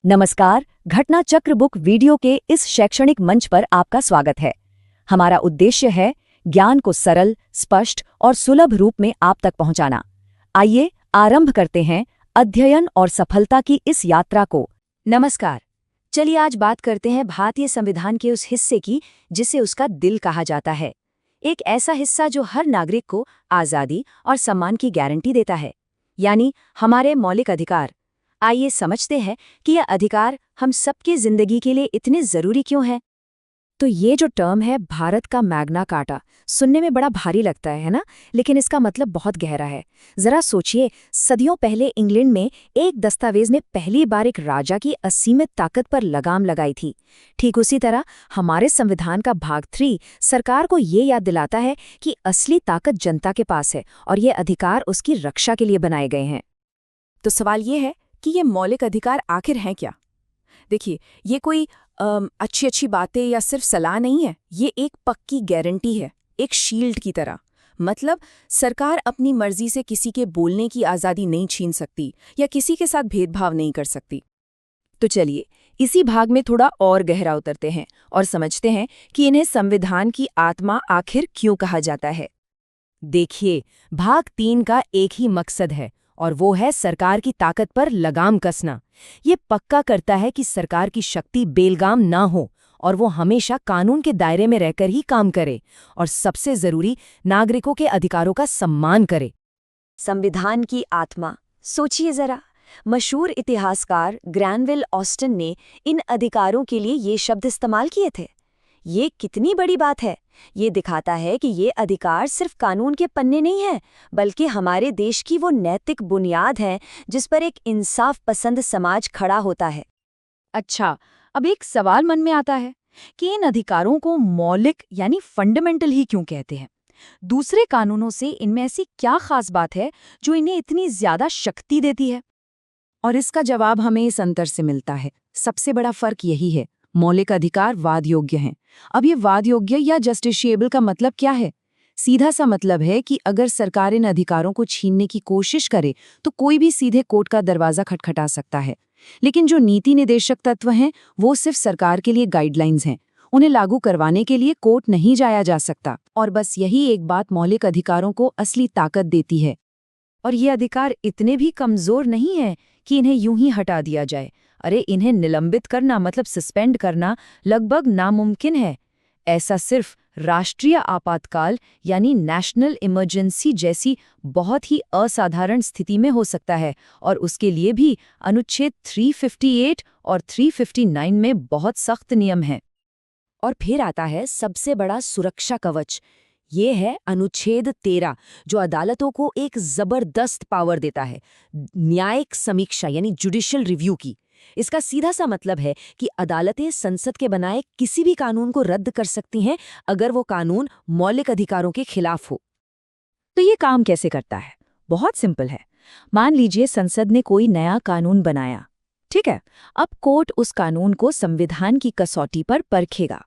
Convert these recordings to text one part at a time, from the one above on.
नमस्कार, घटना चक्र बुक वीडियो के इस शैक्षणिक मंच पर आपका स्वागत है। हमारा उद्देश्य है ज्ञान को सरल, स्पष्ट और सुलभ रूप में आप तक पहुंचाना। आइए आरंभ करते हैं अध्ययन और सफलता की इस यात्रा को। नमस्कार, चलिए आज बात करते हैं भारतीय संविधान के उस हिस्से की जिसे उसका दिल कहा जाता है। एक ऐसा हिस्सा जो हर नागरिक को आज़ादी और सम्मान की गारंटी देता है, यानी हमारे मौलिक अधिकार। आइए समझते हैं कि यह अधिकार हम सबकी जिंदगी के लिए इतने जरूरी क्यों है। तो ये जो टर्म है भारत का मैग्ना कार्टा, सुनने में बड़ा भारी लगता है ना? लेकिन इसका मतलब बहुत गहरा है। जरा सोचिए, सदियों पहले इंग्लैंड में एक दस्तावेज ने पहली बार एक राजा की असीमित ताकत पर लगाम लगाई थी। ठीक उसी तरह हमारे संविधान का भाग 3 सरकार को ये याद दिलाता है कि असली ताकत जनता के पास है और ये अधिकार उसकी रक्षा के लिए बनाए गए हैं। तो सवाल ये है कि ये मौलिक अधिकार आखिर हैं क्या? देखिए, ये कोई अच्छी बातें या सिर्फ सलाह नहीं है। ये एक पक्की गारंटी है, एक शील्ड की तरह। मतलब सरकार अपनी मर्जी से किसी के बोलने की आज़ादी नहीं छीन सकती या किसी के साथ भेदभाव नहीं कर सकती। तो चलिए इसी भाग में थोड़ा और गहरा उतरते हैं और समझते हैं कि इन्हें संविधान की आत्मा आखिर क्यों कहा जाता है। देखिए, भाग 3 का एक ही मकसद है और वो है सरकार की ताकत पर लगाम कसना। ये पक्का करता है कि सरकार की शक्ति बेलगाम ना हो और वो हमेशा कानून के दायरे में रहकर ही काम करे और सबसे जरूरी, नागरिकों के अधिकारों का सम्मान करे। संविधान की आत्मा, सोचिए जरा। मशहूर इतिहासकार ग्रैनविल ऑस्टन ने इन अधिकारों के लिए ये शब्द इस्तेमाल किए थे। ये कितनी बड़ी बात है। ये दिखाता है कि ये अधिकार सिर्फ कानून के पन्ने नहीं हैं, बल्कि हमारे देश की वो नैतिक बुनियाद है जिस पर एक इंसाफ पसंद समाज खड़ा होता है। अच्छा, अब एक सवाल मन में आता है कि इन अधिकारों को मौलिक यानी फंडामेंटल ही क्यों कहते हैं? दूसरे कानूनों से इनमें ऐसी क्या खास बात है जो इन्हें इतनी ज्यादा शक्ति देती है? और इसका जवाब हमें इस अंतर से मिलता है। सबसे बड़ा फर्क यही है, मौलिक अधिकार वाद योग्य हैं। अब ये वाद योग्य या जस्टिशिएबल का मतलब क्या है? सीधा सा मतलब है कि अगर सरकार इन अधिकारों को छीनने की कोशिश करे तो कोई भी सीधे कोर्ट का दरवाजा खटखटा सकता है। लेकिन जो नीति निदेशक तत्व हैं, वो सिर्फ सरकार के लिए गाइडलाइंस हैं। उन्हें लागू करवाने के लिए कोर्ट नहीं जाया जा सकता। और बस यही एक बात मौलिक अधिकारों को असली ताकत देती है। और ये अधिकार इतने भी कमजोर नहीं है कि इन्हें यूं ही हटा दिया जाए। अरे, इन्हें निलंबित करना मतलब सस्पेंड करना लगभग नामुमकिन है। ऐसा सिर्फ राष्ट्रीय आपातकाल यानी नेशनल इमरजेंसी जैसी बहुत ही असाधारण स्थिति में हो सकता है, और उसके लिए भी अनुच्छेद 358 और 359 में बहुत सख्त नियम हैं। और फिर आता है सबसे बड़ा सुरक्षा कवच। ये है अनुच्छेद 13, जो अदालतों को एक जबरदस्त पावर देता है, न्यायिक समीक्षा यानी जुडिशियल रिव्यू की। इसका सीधा सा मतलब है कि अदालतें संसद के बनाए किसी भी कानून को रद्द कर सकती हैं अगर वो कानून मौलिक अधिकारों के खिलाफ हो। तो ये काम कैसे करता है? बहुत सिंपल है। मान लीजिए संसद ने कोई नया कानून बनाया, ठीक है। अब कोर्ट उस कानून को संविधान की कसौटी पर परखेगा,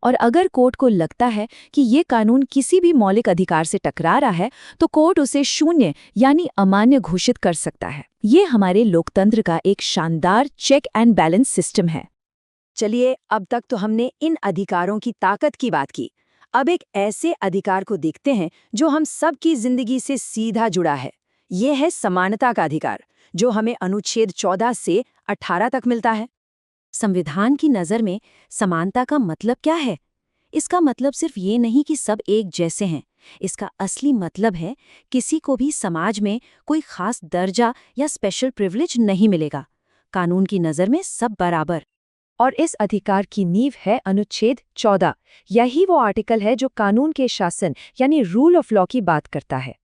और अगर कोर्ट को लगता है कि ये कानून किसी भी मौलिक अधिकार से टकरा रहा है तो कोर्ट उसे शून्य यानी अमान्य घोषित कर सकता है। ये हमारे लोकतंत्र का एक शानदार चेक एंड बैलेंस सिस्टम है। चलिए, अब तक तो हमने इन अधिकारों की ताकत की बात की। अब एक ऐसे अधिकार को देखते हैं जो हम सबकी जिंदगी से सीधा जुड़ा है। ये है समानता का अधिकार, जो हमें अनुच्छेद 14 से 18 तक मिलता है। संविधान की नज़र में समानता का मतलब क्या है? इसका मतलब सिर्फ ये नहीं कि सब एक जैसे हैं। इसका असली मतलब है किसी को भी समाज में कोई खास दर्जा या स्पेशल प्रिविलेज नहीं मिलेगा। कानून की नज़र में सब बराबर। और इस अधिकार की नींव है अनुच्छेद 14। यही वो आर्टिकल है जो कानून के शासन यानी रूल ऑफ लॉ की बात करता है।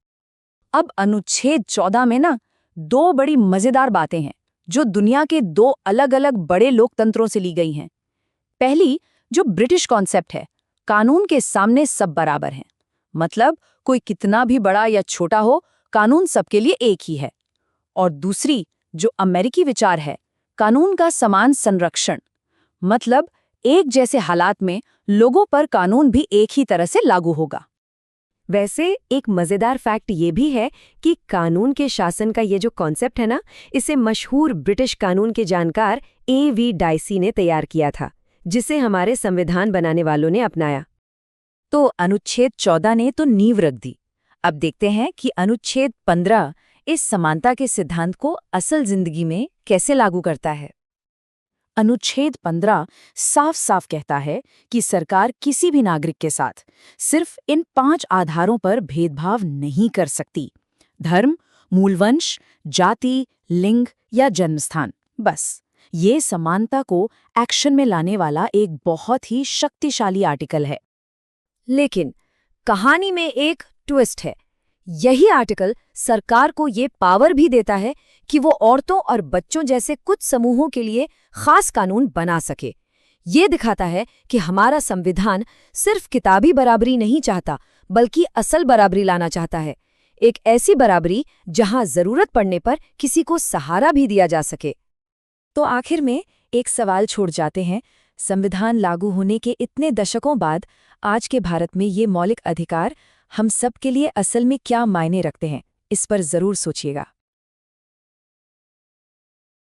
अब अनुच्छेद 14 में ना 2 बड़ी मजेदार बातें हैं जो दुनिया के 2 अलग-अलग बड़े लोकतंत्रों से ली गई हैं। पहली, जो ब्रिटिश कॉन्सेप्ट है, कानून के सामने सब बराबर हैं। मतलब कोई कितना भी बड़ा या छोटा हो, कानून सबके लिए एक ही है। और दूसरी, जो अमेरिकी विचार है, कानून का समान संरक्षण। मतलब एक जैसे हालात में लोगों पर कानून भी एक ही तरह से लागू होगा। वैसे एक मजेदार फैक्ट ये भी है कि कानून के शासन का ये जो कॉन्सेप्ट है ना, इसे मशहूर ब्रिटिश कानून के जानकार A.V. डाइसी ने तैयार किया था, जिसे हमारे संविधान बनाने वालों ने अपनाया। तो अनुच्छेद 14 ने तो नींव रख दी। अब देखते हैं कि अनुच्छेद 15 इस समानता के सिद्धांत को असल जिंदगी में कैसे लागू करता है। अनुच्छेद 15 साफ साफ कहता है कि सरकार किसी भी नागरिक के साथ सिर्फ इन 5 आधारों पर भेदभाव नहीं कर सकती: धर्म, मूलवंश, जाति, लिंग या जन्मस्थान। बस ये समानता को एक्शन में लाने वाला एक बहुत ही शक्तिशाली आर्टिकल है। लेकिन कहानी में एक ट्विस्ट है। यही आर्टिकल सरकार को ये पावर भी देता है कि वो औरतों और बच्चों जैसे कुछ समूहों के लिए खास कानून बना सके। ये दिखाता है कि हमारा संविधान सिर्फ किताबी बराबरी नहीं चाहता, बल्कि असल बराबरी लाना चाहता है। एक ऐसी बराबरी जहां जरूरत पड़ने पर किसी को सहारा भी दिया जा सके। तो आखिर में एक सवाल छोड़ जाते हैं। संविधान लागू होने के इतने दशकों बाद आज के भारत में ये मौलिक अधिकार हम सब के लिए असल में क्या मायने रखते हैं, इस पर जरूर सोचिएगा।